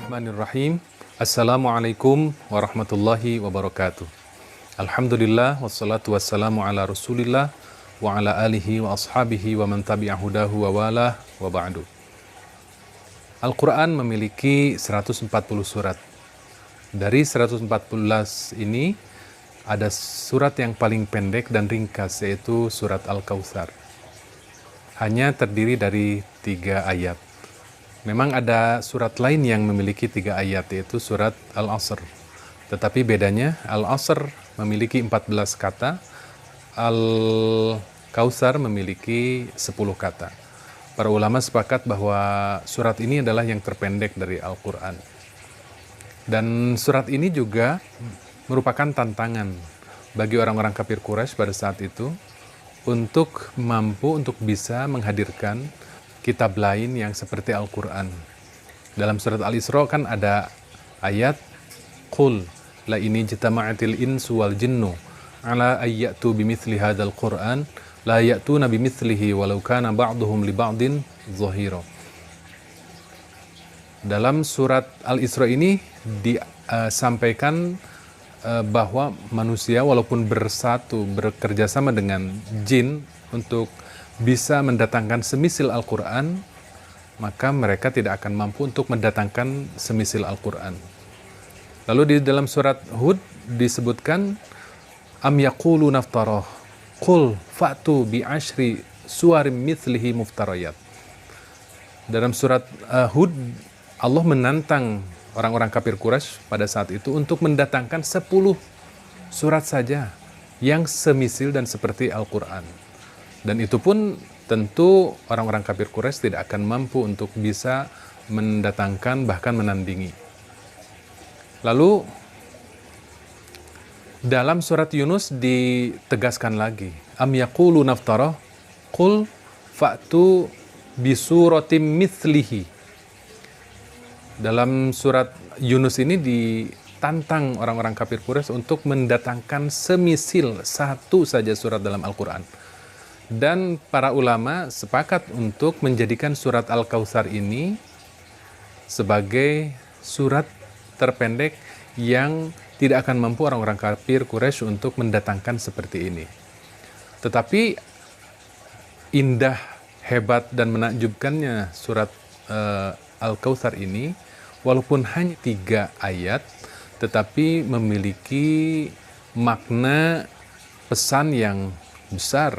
Bismillahirrahmanirrahim. Assalamualaikum warahmatullahi wabarakatuh. Alhamdulillah wassalatu wassalamu ala Rasulillah wa ala alihi wa ashabihi wa man tabi'ahudahu wa walah wa ba'du. Al-Quran memiliki 140 surat. Dari 114 ini ada surat yang paling pendek dan ringkas, yaitu surat Al-Kautsar. Hanya terdiri dari 3 ayat. Memang ada surat lain yang memiliki 3 ayat, yaitu surat Al-Asr. Tetapi bedanya, Al-Asr memiliki 14 kata, Al-Kautsar memiliki 10 kata. Para ulama sepakat bahwa surat ini adalah yang terpendek dari Al-Quran. Dan surat ini juga merupakan tantangan bagi orang-orang kafir Quraisy pada saat itu untuk mampu untuk bisa menghadirkan kitab lain yang seperti Al-Quran. Dalam surat Al-Isra kan ada ayat Qul la ini jitama'atil insu wal jinnu ala ayyatu bimithli hadzal Qur'an la ya'tuna bimithlihi walau kana ba'duhum li ba'din zahira. Dalam surat Al-Isra ini disampaikan bahwa manusia walaupun bersatu, bekerja sama dengan jin untuk bisa mendatangkan semisil Al-Quran, maka mereka tidak akan mampu untuk mendatangkan semisil Al-Quran. Lalu di dalam surat Hud disebutkan am yaqulu naftarah qul fa'tu bi ashri suwarim mithlihi muftarayat. Dalam surat Hud Allah menantang orang-orang kafir Quraisy pada saat itu untuk mendatangkan 10 surat saja yang semisil dan seperti Al-Quran. Dan itu pun tentu orang-orang kafir Quraisy tidak akan mampu untuk bisa mendatangkan bahkan menandingi. Lalu dalam surat Yunus ditegaskan lagi, am yaqulu naftara qul fa'tu bisuratim mithlihi. Dalam surat Yunus ini ditantang orang-orang kafir Quraisy untuk mendatangkan semisil satu saja surat dalam Al-Quran. Dan para ulama sepakat untuk menjadikan surat Al-Kautsar ini sebagai surat terpendek yang tidak akan mampu orang-orang kafir Quraisy untuk mendatangkan seperti ini. Tetapi indah, hebat, dan menakjubkannya surat Al-Kautsar ini, walaupun hanya 3 ayat, tetapi memiliki makna pesan yang besar.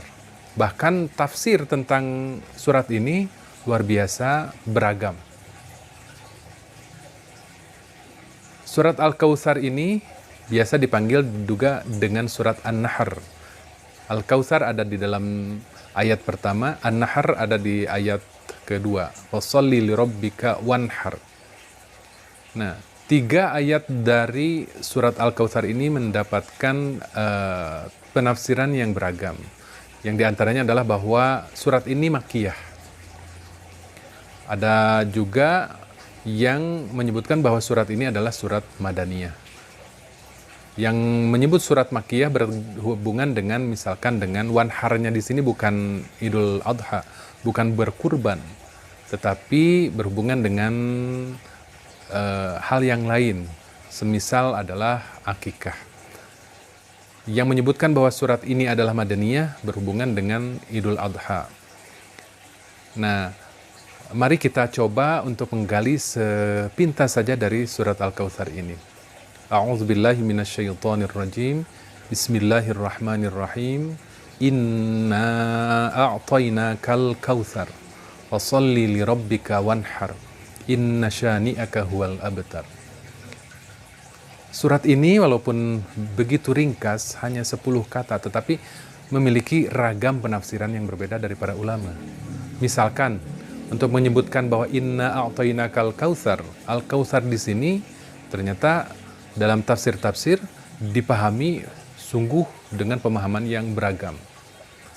Bahkan tafsir tentang surat ini luar biasa beragam. Surat Al-Kautsar ini biasa dipanggil juga dengan surat An-Nahr. Al-Kautsar ada di dalam ayat pertama, An-Nahr ada di ayat kedua. Washolli lirabbika wanhar. Nah, 3 ayat dari surat Al-Kautsar ini mendapatkan penafsiran yang beragam. Yang diantaranya adalah bahwa surat ini makkiyah. Ada juga yang menyebutkan bahwa surat ini adalah surat madaniyah. Yang menyebut surat makkiyah berhubungan dengan misalkan dengan wanharnya di sini bukan Idul Adha, bukan berkurban, tetapi berhubungan dengan hal yang lain, semisal adalah akikah. Yang menyebutkan bahwa surat ini adalah madaniyah berhubungan dengan Idul Adha. Nah, mari kita coba untuk menggali sepintas saja dari surat Al-Kautsar ini. A'udzubillahi minasyaitonirrajim. Bismillahirrahmanirrahim. Inna a'tainakal kautsar fasholli lirabbika wanhar. Inna syani'aka huwal abtar. Surat ini walaupun begitu ringkas, hanya 10 kata, tetapi memiliki ragam penafsiran yang berbeda dari para ulama. Misalkan, untuk menyebutkan bahwa inna a'tainakal kautsar, Al-Kautsar di sini ternyata dalam tafsir-tafsir dipahami sungguh dengan pemahaman yang beragam.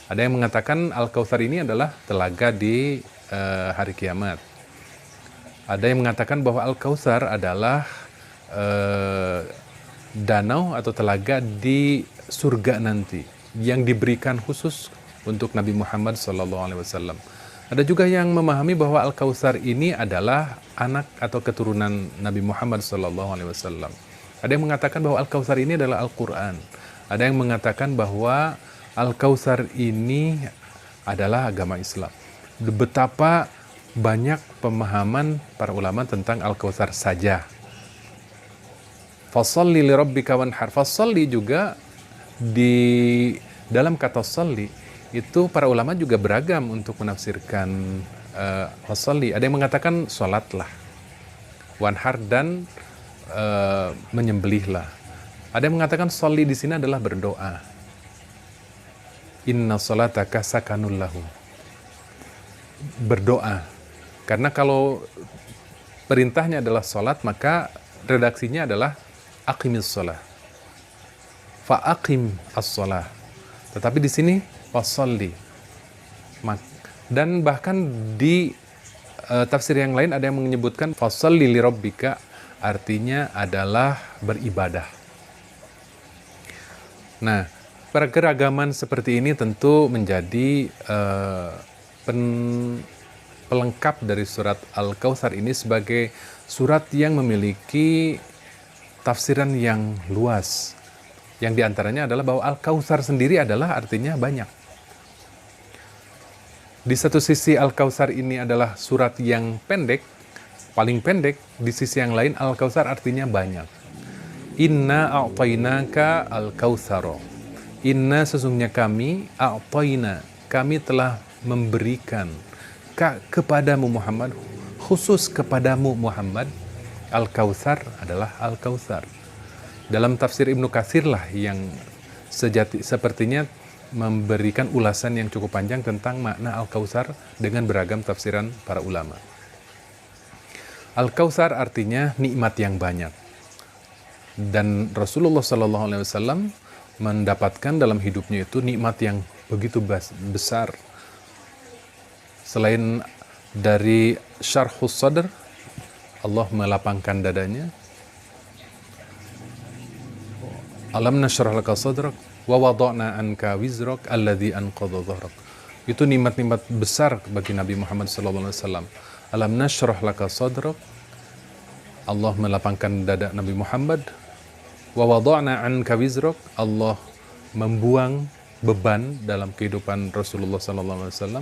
Ada yang mengatakan Al-Kautsar ini adalah telaga di hari kiamat. Ada yang mengatakan bahwa Al-Kautsar adalah danau atau telaga di surga nanti yang diberikan khusus untuk Nabi Muhammad SAW. Ada juga yang memahami bahwa Al-Kautsar ini adalah anak atau keturunan Nabi Muhammad SAW. Ada yang mengatakan bahwa Al-Kautsar ini adalah Al-Quran. Ada yang mengatakan bahwa Al-Kautsar ini adalah agama Islam. Betapa banyak pemahaman para ulama tentang Al-Kautsar saja. Fasholli li rabbika wanhar. Fasholli juga di dalam kata sholli itu para ulama juga beragam untuk menafsirkan fasholli. Ada yang mengatakan sholatlah, wanhar dan menyembelihlah. Ada yang mengatakan sholli di sini adalah berdoa. Inna sholataka sakanul lahum. Berdoa. Karena kalau perintahnya adalah sholat, maka redaksinya adalah aqimis sholah. Fa'aqim as-sholah. Tetapi di sini fasholli. Dan bahkan di tafsir yang lain ada yang menyebutkan fasholli li rabbika, artinya adalah beribadah. Nah, keragaman seperti ini tentu menjadi pelengkap dari surat Al-Kautsar ini sebagai surat yang memiliki tafsiran yang luas. Yang diantaranya adalah bahwa Al-Kautsar sendiri adalah artinya banyak. Di satu sisi Al-Kautsar ini adalah surat yang pendek, paling pendek. Di sisi yang lain Al-Kautsar artinya banyak. Inna a'tainaka al-kautsaro. Inna sesungguhnya kami, a'taina, kami telah memberikan kepadamu Muhammad, khusus kepadamu Muhammad, Al-Kautsar adalah Al-Kautsar. Dalam tafsir Ibnu Katsir lah yang sepertinya memberikan ulasan yang cukup panjang tentang makna Al-Kautsar dengan beragam tafsiran para ulama. Al-Kautsar artinya nikmat yang banyak. Dan Rasulullah SAW mendapatkan dalam hidupnya itu nikmat yang begitu besar. Selain dari syarhus sadr, Allah melapangkan dadanya. Alam nashrah laka sadrak wa wada'na anka wizrak alladhi anqadha dhahrak. Itu nikmat-nikmat besar bagi Nabi Muhammad SAW. Alam nashrah laka sadrak, Allah melapangkan dada Nabi Muhammad. Wa wada'na anka wizrak, Allah membuang beban dalam kehidupan Rasulullah SAW.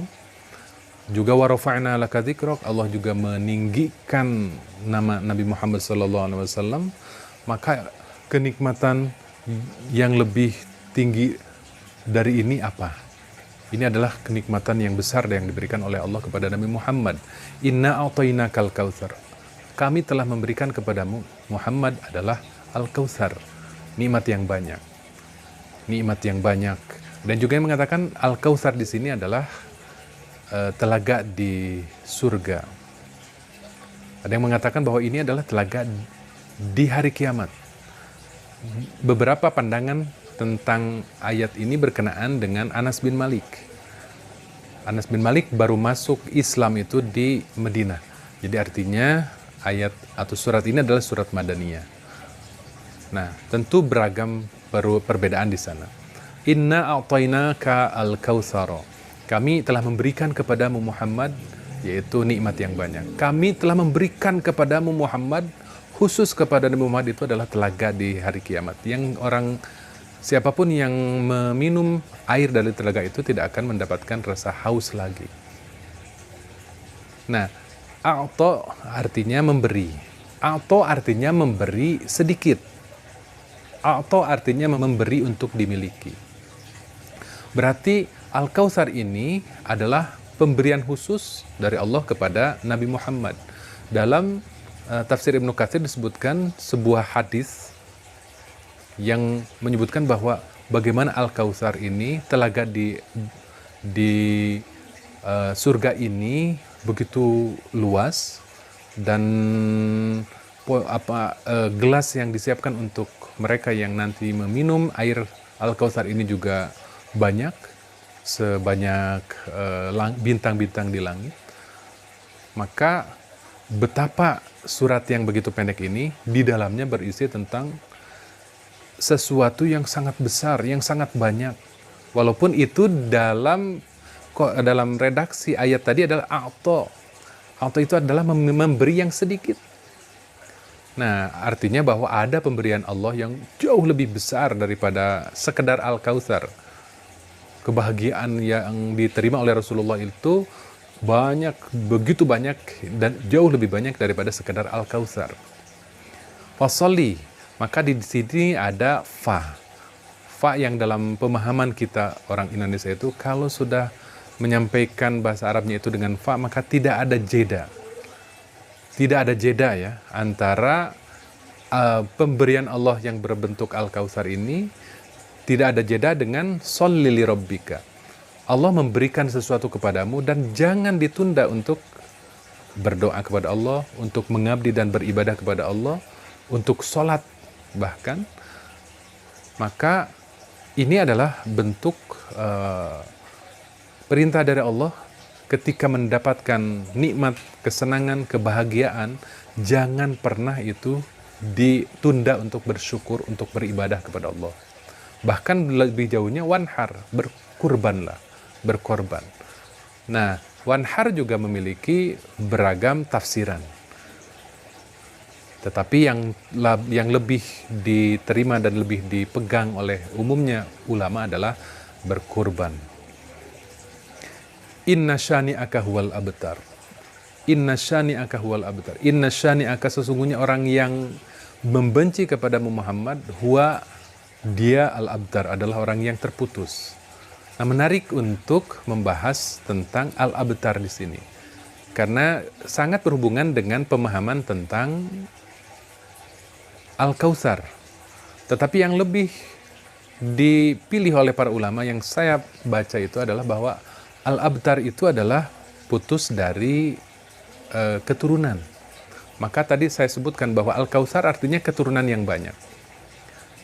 Juga wa rafa'na laka dzikrak, Allah juga meninggikan nama Nabi Muhammad SAW. Maka kenikmatan yang lebih tinggi dari ini apa? Ini adalah kenikmatan yang besar yang diberikan oleh Allah kepada Nabi Muhammad. Inna a'tainakal kautsar. Kami telah memberikan kepadamu Muhammad adalah Al-Kautsar. Nikmat yang banyak. Nikmat yang banyak. Dan juga yang mengatakan Al-Kautsar di sini adalah telaga di surga. Ada yang mengatakan bahwa ini adalah telaga di hari kiamat. Beberapa pandangan tentang ayat ini berkenaan dengan Anas bin Malik. Anas bin Malik baru masuk Islam itu di Madinah. Jadi artinya ayat atau surat ini adalah surat Madaniyah. Nah, tentu beragam perbedaan di sana. Inna a'tainaka al-kautsara. Kami telah memberikan kepadamu Muhammad, yaitu nikmat yang banyak. Kami telah memberikan kepadamu Muhammad, khusus kepada Nabi Muhammad itu adalah telaga di hari kiamat. Yang siapapun yang meminum air dari telaga itu tidak akan mendapatkan rasa haus lagi. Nah, a'ta artinya memberi. A'ta artinya memberi sedikit. A'ta artinya memberi untuk dimiliki. Berarti Al-Kautsar ini adalah pemberian khusus dari Allah kepada Nabi Muhammad. Dalam tafsir Ibnu Katsir disebutkan sebuah hadis yang menyebutkan bahwa bagaimana Al-Kautsar ini, telaga di surga ini begitu luas, dan gelas yang disiapkan untuk mereka yang nanti meminum air Al-Kautsar ini juga banyak, sebanyak bintang-bintang di langit. Maka betapa surat yang begitu pendek ini di dalamnya berisi tentang sesuatu yang sangat besar, yang sangat banyak. Walaupun itu dalam dalam redaksi ayat tadi adalah a'ta. A'ta itu adalah memberi yang sedikit. Nah, artinya bahwa ada pemberian Allah yang jauh lebih besar daripada sekedar Al-Kautsar. Kebahagiaan yang diterima oleh Rasulullah itu banyak, begitu banyak dan jauh lebih banyak daripada sekedar Al-Kautsar. Fasholli, maka di sini ada fa. Fa yang dalam pemahaman kita orang Indonesia itu kalau sudah menyampaikan bahasa Arabnya itu dengan fa, maka tidak ada jeda. Tidak ada jeda ya antara pemberian Allah yang berbentuk Al-Kautsar ini, tidak ada jeda dengan sholli li rabbika. Allah memberikan sesuatu kepadamu dan jangan ditunda untuk berdoa kepada Allah, untuk mengabdi dan beribadah kepada Allah, untuk sholat bahkan. Maka ini adalah bentuk perintah dari Allah ketika mendapatkan nikmat, kesenangan, kebahagiaan, jangan pernah itu ditunda untuk bersyukur, untuk beribadah kepada Allah. Bahkan lebih jauhnya wanhar, berkurbanlah, berkorban. Nah, wanhar juga memiliki beragam tafsiran. Tetapi yang lebih diterima dan lebih dipegang oleh umumnya ulama adalah berkurban. Inna syani'aka huwal abtar. Inna syani'aka huwal abtar. Inna syani'aka, sesungguhnya orang yang membenci kepadamu Muhammad, huwa, dia al-abtar, adalah orang yang terputus. Nah, menarik untuk membahas tentang al-abtar di sini. Karena sangat berhubungan dengan pemahaman tentang Al-Kautsar. Tetapi yang lebih dipilih oleh para ulama yang saya baca itu adalah bahwa Al-Abtar itu adalah putus dari keturunan. Maka tadi saya sebutkan bahwa Al-Kautsar artinya keturunan yang banyak.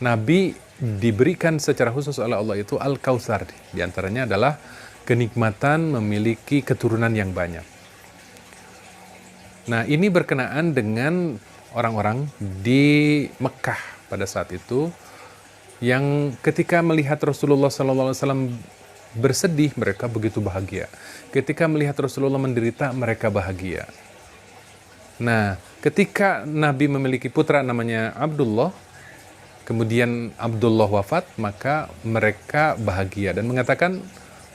Nabi diberikan secara khusus oleh Allah itu Al-Kautsar. Di antaranya adalah kenikmatan memiliki keturunan yang banyak. Nah, ini berkenaan dengan orang-orang di Mekah pada saat itu yang ketika melihat Rasulullah SAW bersedih, mereka begitu bahagia. Ketika melihat Rasulullah menderita, mereka bahagia. Nah, ketika Nabi memiliki putra namanya Abdullah, kemudian Abdullah wafat, maka mereka bahagia dan mengatakan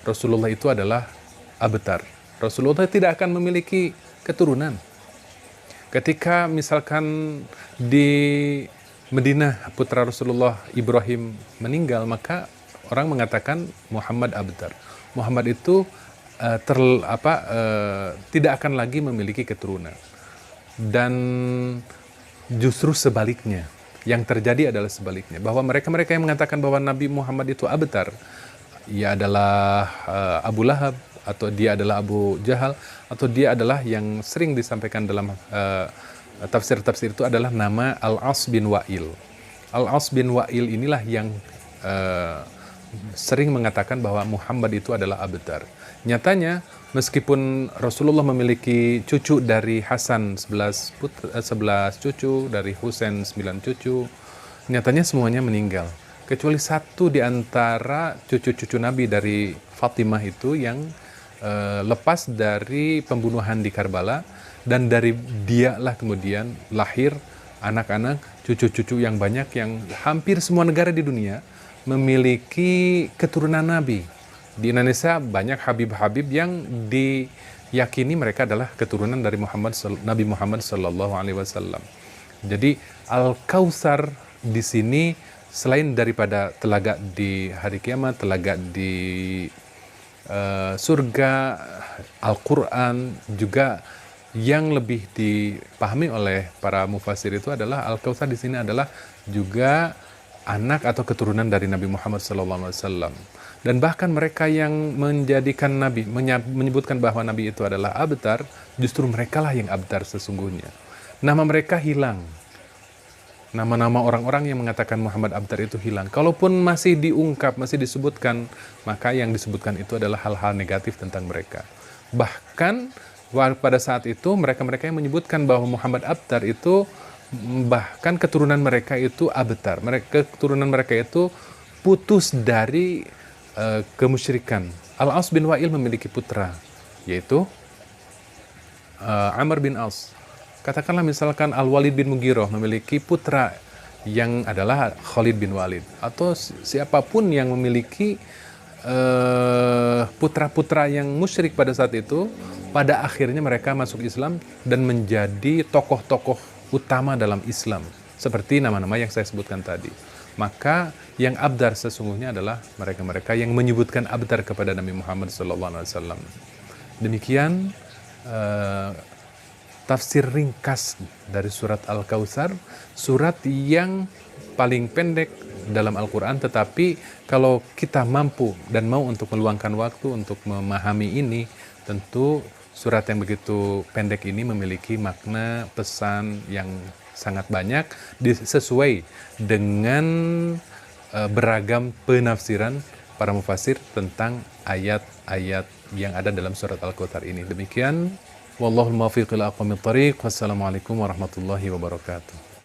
Rasulullah itu adalah abtar. Rasulullah tidak akan memiliki keturunan. Ketika misalkan di Madinah putra Rasulullah Ibrahim meninggal, maka orang mengatakan Muhammad abtar. Muhammad itu tidak akan lagi memiliki keturunan. Dan justru sebaliknya, yang terjadi adalah sebaliknya, bahwa mereka-mereka yang mengatakan bahwa Nabi Muhammad itu abtar, ia adalah Abu Lahab, atau dia adalah Abu Jahal, atau dia adalah yang sering disampaikan dalam tafsir-tafsir itu adalah nama Al-As bin Wa'il. Al-As bin Wa'il inilah yang sering mengatakan bahwa Muhammad itu adalah abtar. Nyatanya, meskipun Rasulullah memiliki cucu dari Hasan 11 cucu, dari Husain 9 cucu, nyatanya semuanya meninggal. Kecuali satu di antara cucu-cucu Nabi dari Fatimah itu yang lepas dari pembunuhan di Karbala, dan dari dialah kemudian lahir anak-anak, cucu-cucu yang banyak yang hampir semua negara di dunia memiliki keturunan Nabi. Di Indonesia banyak Habib-Habib yang diyakini mereka adalah keturunan dari Nabi Muhammad Sallallahu Alaihi Wasallam. Jadi Al-Kautsar di sini selain daripada telaga di hari kiamat, telaga di surga, Al-Quran, juga yang lebih dipahami oleh para mufasir itu adalah Al-Kautsar di sini adalah juga anak atau keturunan dari Nabi Muhammad SAW. Dan bahkan mereka yang menjadikan Nabi, menyebutkan bahwa Nabi itu adalah abtar, justru merekalah yang abtar sesungguhnya. Nama mereka hilang. Nama-nama orang-orang yang mengatakan Muhammad abtar itu hilang. Kalaupun masih diungkap, masih disebutkan, maka yang disebutkan itu adalah hal-hal negatif tentang mereka. Bahkan pada saat itu mereka-mereka yang menyebutkan bahwa Muhammad abtar itu, bahkan keturunan mereka itu keturunan mereka itu putus dari kemusyrikan, Al-As bin Wa'il memiliki putra, yaitu Amr bin As. Katakanlah misalkan Al-Walid bin Mughirah memiliki putra yang adalah Khalid bin Walid, atau siapapun yang memiliki putra-putra yang musyrik pada saat itu, pada akhirnya mereka masuk Islam dan menjadi tokoh-tokoh utama dalam Islam, seperti nama-nama yang saya sebutkan tadi. Maka yang abdar sesungguhnya adalah mereka-mereka yang menyebutkan abdar kepada Nabi Muhammad SAW. Demikian tafsir ringkas dari surat Al-Kautsar, surat yang paling pendek dalam Al-Quran, tetapi kalau kita mampu dan mau untuk meluangkan waktu untuk memahami ini, tentu surat yang begitu pendek ini memiliki makna pesan yang sangat banyak sesuai dengan beragam penafsiran para mufasir tentang ayat-ayat yang ada dalam surat Al-Kautsar ini. Demikian, wallahul muwaffiq ila aqwamit thariq. Wassalamualaikum warahmatullahi wabarakatuh.